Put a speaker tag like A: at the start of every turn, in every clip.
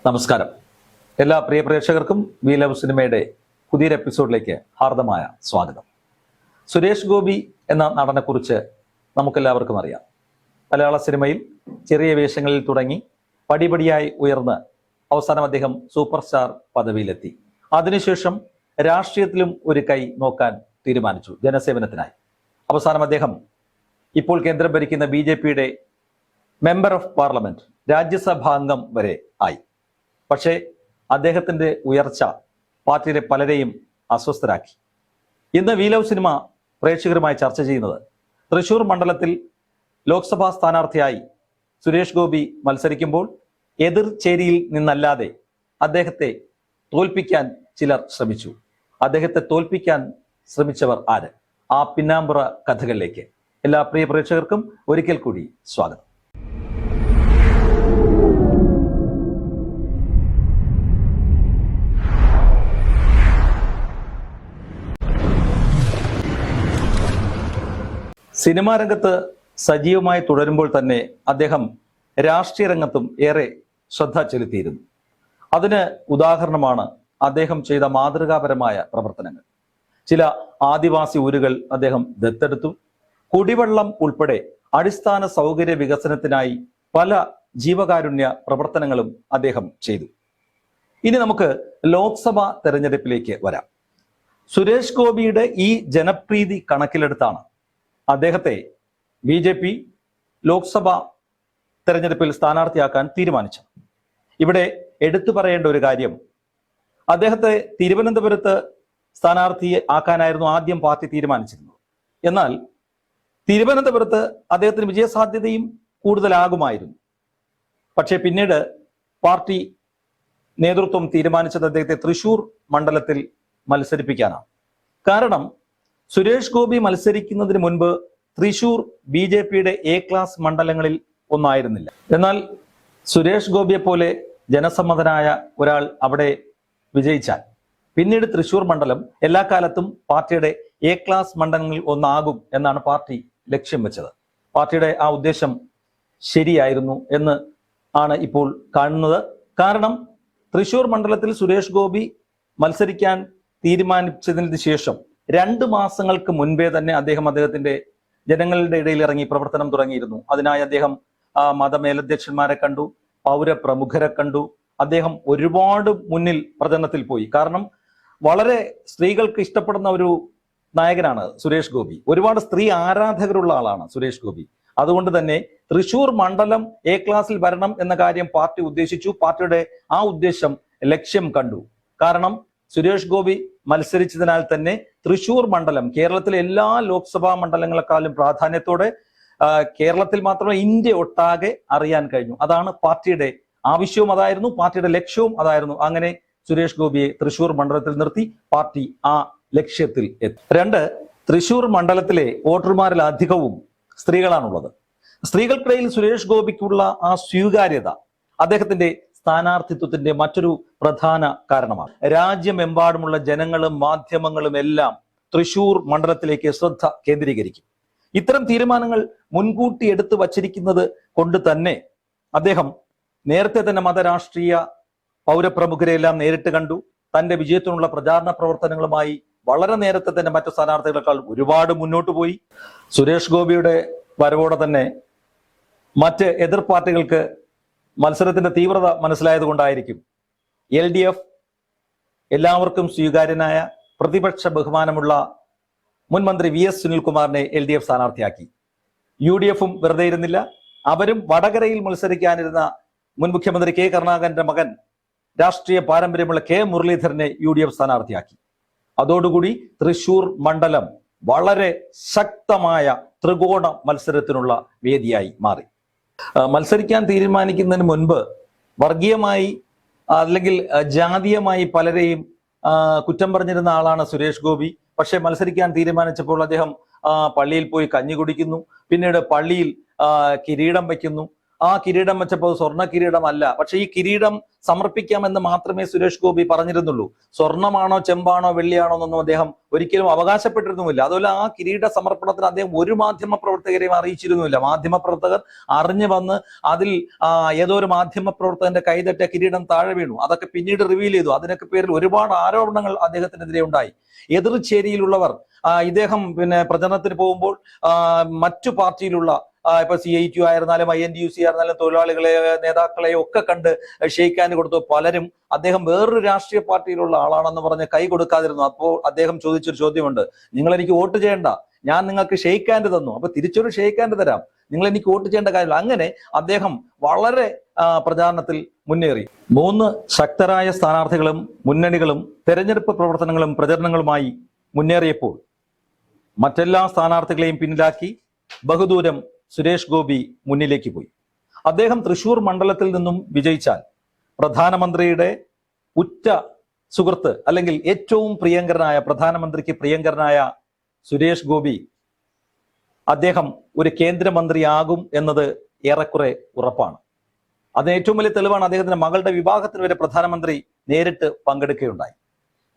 A: നമസ്കാരം. എല്ലാ പ്രിയ പ്രേക്ഷകർക്കും വി ലവ് സിനിമയുടെ പുതിയൊരു എപ്പിസോഡിലേക്ക് ഹാർദമായ സ്വാഗതം. സുരേഷ് ഗോപി എന്ന നടനെക്കുറിച്ച് നമുക്കെല്ലാവർക്കും അറിയാം. മലയാള സിനിമയിൽ ചെറിയ വേഷങ്ങളിൽ തുടങ്ങി പടിപടിയായി ഉയർന്ന് അവസാനം അദ്ദേഹം സൂപ്പർ സ്റ്റാർ പദവിയിലെത്തി. അതിനുശേഷം രാഷ്ട്രീയത്തിലും ഒരു കൈ നോക്കാൻ തീരുമാനിച്ചു, ജനസേവനത്തിനായി. അവസാനം അദ്ദേഹം ഇപ്പോൾ കേന്ദ്രം ഭരിക്കുന്ന BJPയുടെ മെമ്പർ ഓഫ് പാർലമെന്റ്, രാജ്യസഭാംഗം വരെ ആയി. പക്ഷേ അദ്ദേഹത്തിന്റെ ഉയർച്ച പാർട്ടിയിലെ പലരെയും അസ്വസ്ഥരാക്കി. ഇന്ന് വി ലവ് സിനിമ പ്രേക്ഷകരുമായി ചർച്ച ചെയ്യുന്നത് തൃശൂർ മണ്ഡലത്തിൽ ലോക്സഭാ സ്ഥാനാർത്ഥിയായി സുരേഷ് ഗോപി മത്സരിക്കുമ്പോൾ എതിർ ചേരിയിൽ നിന്നല്ലാതെ അദ്ദേഹത്തെ തോൽപ്പിക്കാൻ ചിലർ ശ്രമിച്ചു. അദ്ദേഹത്തെ തോൽപ്പിക്കാൻ ശ്രമിച്ചവർ ആര്? ആ പിന്നാമ്പുറ കഥകളിലേക്ക് എല്ലാ പ്രിയ പ്രേക്ഷകർക്കും ഒരിക്കൽ കൂടി സ്വാഗതം. സിനിമാ രംഗത്ത് സജീവമായി തുടരുമ്പോൾ തന്നെ അദ്ദേഹം രാഷ്ട്രീയ രംഗത്തും ഏറെ ശ്രദ്ധ ചെലുത്തിയിരുന്നു. അതിന് ഉദാഹരണമാണ് അദ്ദേഹം ചെയ്ത മാതൃകാപരമായ പ്രവർത്തനങ്ങൾ. ചില ആദിവാസി ഊരുകൾ അദ്ദേഹം ദത്തെടുത്തു. കുടിവെള്ളം ഉൾപ്പെടെ അടിസ്ഥാന സൗകര്യ വികസനത്തിനായി പല ജീവകാരുണ്യ പ്രവർത്തനങ്ങളും അദ്ദേഹം ചെയ്തു. ഇനി നമുക്ക് ലോക്സഭാ തെരഞ്ഞെടുപ്പിലേക്ക് വരാം. സുരേഷ് ഗോപിയുടെ ഈ ജനപ്രീതി കണക്കിലെടുത്താണ് അദ്ദേഹത്തെ BJP ലോക്സഭാ തെരഞ്ഞെടുപ്പിൽ സ്ഥാനാർത്ഥിയാക്കാൻ തീരുമാനിച്ചത്. ഇവിടെ എടുത്തു പറയേണ്ട ഒരു കാര്യം, അദ്ദേഹത്തെ തിരുവനന്തപുരത്ത് സ്ഥാനാർത്ഥി ആക്കാനായിരുന്നു ആദ്യം പാർട്ടി തീരുമാനിച്ചിരുന്നത്. എന്നാൽ തിരുവനന്തപുരത്ത് അദ്ദേഹത്തിന് വിജയസാധ്യതയും കൂടുതലാകുമായിരുന്നു. പക്ഷേ പിന്നീട് പാർട്ടി നേതൃത്വം തീരുമാനിച്ചത് അദ്ദേഹത്തെ തൃശൂർ മണ്ഡലത്തിൽ മത്സരിപ്പിക്കാനാണ്. കാരണം സുരേഷ് ഗോപി മത്സരിക്കുന്നതിന് മുൻപ് തൃശൂർ BJPയുടെ A ക്ലാസ് മണ്ഡലങ്ങളിൽ ഒന്നായിരുന്നില്ല. എന്നാൽ സുരേഷ് ഗോപിയെ പോലെ ജനസമ്മതനായ ഒരാൾ അവിടെ വിജയിച്ചാൽ പിന്നീട് തൃശൂർ മണ്ഡലം എല്ലാ കാലത്തും പാർട്ടിയുടെ A ക്ലാസ് മണ്ഡലങ്ങളിൽ ഒന്നാകും എന്നാണ് പാർട്ടി ലക്ഷ്യം വെച്ചത്. പാർട്ടിയുടെ ആ ഉദ്ദേശം ശരിയായിരുന്നു എന്ന് ആണ് ഇപ്പോൾ കാണുന്നത്. കാരണം തൃശൂർ മണ്ഡലത്തിൽ സുരേഷ് ഗോപി മത്സരിക്കാൻ തീരുമാനിച്ചതിന് ശേഷം 2 മാസങ്ങൾക്ക് മുൻപേ തന്നെ അദ്ദേഹത്തിന്റെ ജനങ്ങളുടെ ഇടയിൽ ഇറങ്ങി പ്രവർത്തനം തുടങ്ങിയിരുന്നു. അതിനായി അദ്ദേഹം മതമേലധ്യക്ഷന്മാരെ കണ്ടു, പൗരപ്രമുഖരെ കണ്ടു. അദ്ദേഹം ഒരുപാട് മുന്നിൽ പ്രചരണത്തിൽ പോയി. കാരണം വളരെ സ്ത്രീകൾക്ക് ഇഷ്ടപ്പെടുന്ന ഒരു നായകനാണ് സുരേഷ് ഗോപി. ഒരുപാട് സ്ത്രീ ആരാധകരുള്ള ആളാണ് സുരേഷ് ഗോപി. അതുകൊണ്ട് തന്നെ തൃശൂർ മണ്ഡലം A ക്ലാസിൽ വരണം എന്ന കാര്യം പാർട്ടി ഉദ്ദേശിച്ചു. പാർട്ടിയുടെ ആ ഉദ്ദേശം ലക്ഷ്യം കണ്ടു. കാരണം സുരേഷ് ഗോപി മത്സരിച്ചതിനാൽ തന്നെ തൃശൂർ മണ്ഡലം കേരളത്തിലെ എല്ലാ ലോക്സഭാ മണ്ഡലങ്ങളെക്കാളും പ്രാധാന്യത്തോടെ കേരളത്തിൽ മാത്രമേ ഇന്ത്യ ഒട്ടാകെ അറിയാൻ കഴിഞ്ഞു. അതാണ് പാർട്ടിയുടെ ആവശ്യവും അതായിരുന്നു, പാർട്ടിയുടെ ലക്ഷ്യവും അതായിരുന്നു. അങ്ങനെ സുരേഷ് ഗോപിയെ തൃശൂർ മണ്ഡലത്തിൽ നിർത്തി പാർട്ടി ആ ലക്ഷ്യത്തിൽ എത്തി. 2, തൃശൂർ മണ്ഡലത്തിലെ വോട്ടർമാരിൽ അധികവും സ്ത്രീകളാണുള്ളത്. സ്ത്രീകൾക്കിടയിൽ സുരേഷ് ഗോപിക്കുള്ള ആ സ്വീകാര്യത അദ്ദേഹത്തിന്റെ സ്ഥാനാർത്ഥിത്വത്തിന്റെ മറ്റൊരു പ്രധാന കാരണമാണ്. രാജ്യമെമ്പാടുമുള്ള ജനങ്ങളും മാധ്യമങ്ങളും എല്ലാം തൃശൂർ മണ്ഡലത്തിലേക്ക് ശ്രദ്ധ കേന്ദ്രീകരിക്കും. ഇത്തരം തീരുമാനങ്ങൾ മുൻകൂട്ടി എടുത്തു വച്ചിരിക്കുന്നത് കൊണ്ട് തന്നെ അദ്ദേഹം നേരത്തെ തന്നെ മതരാഷ്ട്രീയ പൗരപ്രമുഖരെയെല്ലാം നേരിട്ട് കണ്ടു. തന്റെ വിജയത്തിനുള്ള പ്രചാരണ പ്രവർത്തനങ്ങളുമായി വളരെ നേരത്തെ തന്നെ മറ്റു സ്ഥാനാർത്ഥികളെക്കാൾ ഒരുപാട് മുന്നോട്ട് പോയി. സുരേഷ് ഗോപിയുടെ വരവോടെ തന്നെ മറ്റ് എതിർ പാർട്ടികൾക്ക് മത്സരത്തിന്റെ തീവ്രത മനസ്സിലായത് കൊണ്ടായിരിക്കും LDF എല്ലാവർക്കും സ്വീകാര്യനായ പ്രതിപക്ഷ ബഹുമാനമുള്ള മുൻ മന്ത്രി VS സുനിൽകുമാറിനെ LDF സ്ഥാനാർത്ഥിയാക്കി. UDFും വെറുതെ ഇരുന്നില്ല. അവരും വടകരയിൽ മത്സരിക്കാനിരുന്ന മുൻ മുഖ്യമന്ത്രി K കരുണാകരന്റെ മകൻ, രാഷ്ട്രീയ പാരമ്പര്യമുള്ള K മുരളീധരനെ UDF സ്ഥാനാർത്ഥിയാക്കി. അതോടുകൂടി തൃശൂർ മണ്ഡലം വളരെ ശക്തമായ ത്രികോണ മത്സരത്തിനുള്ള വേദിയായി മാറി. മത്സരിക്കാൻ തീരുമാനിക്കുന്നതിന് മുൻപ് വർഗീയമായി അല്ലെങ്കിൽ ജാതീയമായി പലരെയും കുറ്റം പറഞ്ഞിരുന്ന ആളാണ് സുരേഷ് ഗോപി. പക്ഷെ മത്സരിക്കാൻ തീരുമാനിച്ചപ്പോൾ അദ്ദേഹം പള്ളിയിൽ പോയി കഞ്ഞി കുടിക്കുന്നു, പിന്നീട് പള്ളിയിൽ കിരീടം വയ്ക്കുന്നു. ആ കിരീടം വെച്ചപ്പോൾ സ്വർണ്ണ കിരീടമല്ല. പക്ഷെ ഈ കിരീടം സമർപ്പിക്കാമെന്ന് മാത്രമേ സുരേഷ് ഗോപി പറഞ്ഞിരുന്നുള്ളൂ. സ്വർണമാണോ ചെമ്പാണോ വെള്ളിയാണോ എന്നൊന്നും അദ്ദേഹം ഒരിക്കലും അവകാശപ്പെട്ടിരുന്നുമില്ല. അതുപോലെ ആ കിരീട സമർപ്പണത്തിന് അദ്ദേഹം ഒരു മാധ്യമ പ്രവർത്തകരെയും അറിയിച്ചിരുന്നുമില്ല. മാധ്യമ പ്രവർത്തകർ അറിഞ്ഞു വന്ന് അതിൽ ഏതോ ഒരു മാധ്യമ പ്രവർത്തകന്റെ കൈതട്ട കിരീടം താഴെ വീണു. അതൊക്കെ പിന്നീട് റിവീൽ ചെയ്തു. അതിനൊക്കെ പേരിൽ ഒരുപാട് ആരോപണങ്ങൾ അദ്ദേഹത്തിനെതിരെ ഉണ്ടായി. എതിർചേരിയിലുള്ളവർ ഇദ്ദേഹം പ്രചരണത്തിന് പോകുമ്പോൾ മറ്റു പാർട്ടിയിലുള്ള ഇപ്പൊ CITU ആയിരുന്നാലും INTUC ആയിരുന്നാലും തൊഴിലാളികളെ നേതാക്കളെയും ഒക്കെ കണ്ട് ഷെയ്ക്കാൻ കൊടുത്തു. പലരും അദ്ദേഹം വേറൊരു രാഷ്ട്രീയ പാർട്ടിയിലുള്ള ആളാണെന്ന് പറഞ്ഞ് കൈ കൊടുക്കാതിരുന്നു. അപ്പോൾ അദ്ദേഹം ചോദിച്ചൊരു ചോദ്യമുണ്ട്, നിങ്ങൾ എനിക്ക് വോട്ട് ചെയ്യേണ്ട, ഞാൻ നിങ്ങൾക്ക് ഷെയ്ക്ക് ഹാൻഡ് തന്നു, അപ്പൊ തിരിച്ചൊരു ഷെയ്ക്ക് ഹാൻഡ് തരാം, നിങ്ങൾ എനിക്ക് വോട്ട് ചെയ്യേണ്ട കാര്യമില്ല. അങ്ങനെ അദ്ദേഹം വളരെ പ്രചാരണത്തിൽ മുന്നേറി. 3 ശക്തരായ സ്ഥാനാർത്ഥികളും മുന്നണികളും തെരഞ്ഞെടുപ്പ് പ്രവർത്തനങ്ങളും പ്രചരണങ്ങളുമായി മുന്നേറിയപ്പോൾ മറ്റെല്ലാ സ്ഥാനാർത്ഥികളെയും പിന്നിലാക്കി ബഹുദൂരം സുരേഷ് ഗോപി മുന്നിലേക്ക് പോയി. അദ്ദേഹം തൃശൂർ മണ്ഡലത്തിൽ നിന്നും വിജയിച്ചാൽ പ്രധാനമന്ത്രിയുടെ ഉറ്റ സുഹൃത്ത് അല്ലെങ്കിൽ ഏറ്റവും പ്രിയങ്കരനായ, പ്രധാനമന്ത്രിക്ക് പ്രിയങ്കരനായ സുരേഷ് ഗോപി അദ്ദേഹം ഒരു കേന്ദ്രമന്ത്രിയാകും എന്നത് ഏറെക്കുറെ ഉറപ്പാണ്. അതിന് ഏറ്റവും വലിയ തെളിവാണ് അദ്ദേഹത്തിന്റെ മകളുടെ വിവാഹത്തിന് വരെ പ്രധാനമന്ത്രി നേരിട്ട് പങ്കെടുക്കുകയുണ്ടായി.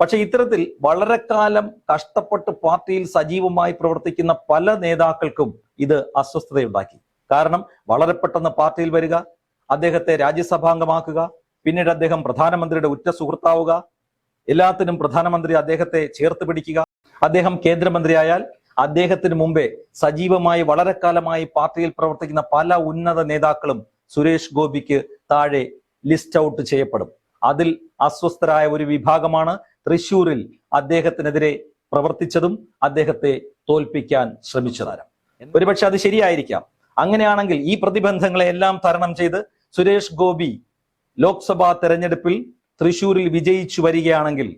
A: പക്ഷെ ഇത്തരത്തിൽ വളരെ കാലം കഷ്ടപ്പെട്ട് പാർട്ടിയിൽ സജീവമായി പ്രവർത്തിക്കുന്ന പല നേതാക്കൾക്കും ഇത് അസ്വസ്ഥതയുണ്ടാക്കി. കാരണം വളരെ പെട്ടെന്ന് പാർട്ടിയിൽ വരിക, അദ്ദേഹത്തെ രാജ്യസഭാംഗമാക്കുക, പിന്നീട് അദ്ദേഹം പ്രധാനമന്ത്രിയുടെ ഉറ്റ സുഹൃത്താവുക, എല്ലാത്തിനും പ്രധാനമന്ത്രി അദ്ദേഹത്തെ ചേർത്ത് പിടിക്കുക. അദ്ദേഹം കേന്ദ്രമന്ത്രിയായാൽ അദ്ദേഹത്തിന് മുമ്പേ സജീവമായി വളരെ കാലമായി പാർട്ടിയിൽ പ്രവർത്തിക്കുന്ന പല ഉന്നത നേതാക്കളും സുരേഷ് ഗോപിക്ക് താഴെ ലിസ്റ്റ് ഔട്ട് ചെയ്യപ്പെടും. അതിൽ അസ്വസ്ഥരായ ഒരു വിഭാഗമാണ് തൃശൂരിൽ അദ്ദേഹത്തിനെതിരെ പ്രവർത്തിച്ചതും അദ്ദേഹത്തെ തോൽപ്പിക്കാൻ ശ്രമിച്ചതാരം. ഒരുപക്ഷെ അത് ശരിയായിരിക്കാം. അങ്ങനെയാണെങ്കിൽ ഈ പ്രതിബന്ധങ്ങളെ എല്ലാം തരണം ചെയ്ത് സുരേഷ് ഗോപി ലോക്സഭാ തെരഞ്ഞെടുപ്പിൽ തൃശൂരിൽ വിജയിച്ചു വരികയാണെങ്കിൽ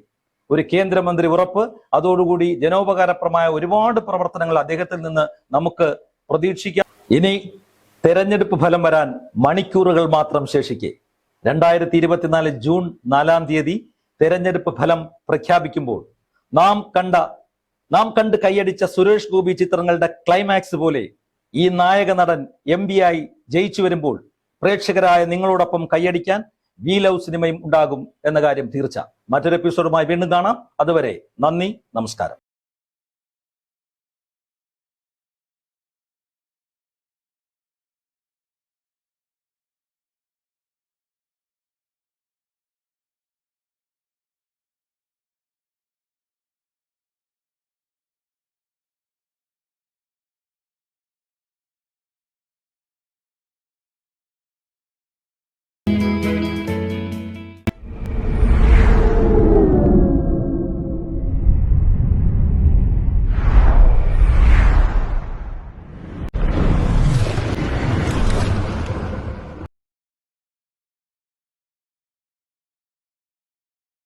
A: ഒരു കേന്ദ്രമന്ത്രി ഉറപ്പ്, അതോടുകൂടി ജനോപകാരപ്രമായ ഒരുപാട് പ്രവർത്തനങ്ങൾ അദ്ദേഹത്തിൽ നിന്ന് നമുക്ക് പ്രതീക്ഷിക്കാം. ഇനി തെരഞ്ഞെടുപ്പ് ഫലം വരാൻ മണിക്കൂറുകൾ മാത്രം ശേഷിക്കെ 2024 ജൂൺ 4-ാം തീയതി തെരഞ്ഞെടുപ്പ് ഫലം പ്രഖ്യാപിക്കുമ്പോൾ നാം കണ്ട് കൈയടിച്ച സുരേഷ് ഗോപി ചിത്രങ്ങളുടെ ക്ലൈമാക്സ് പോലെ ഈ നായക നടൻ MP ആയി ജയിച്ചു വരുമ്പോൾ പ്രേക്ഷകരായ നിങ്ങളോടൊപ്പം കൈയടിക്കാൻ വി ലവ് സിനിമയും ഉണ്ടാകും എന്ന കാര്യം തീർച്ച. മറ്റൊരു എപ്പിസോഡുമായി വീണ്ടും കാണാം. അതുവരെ നന്ദി, നമസ്കാരം.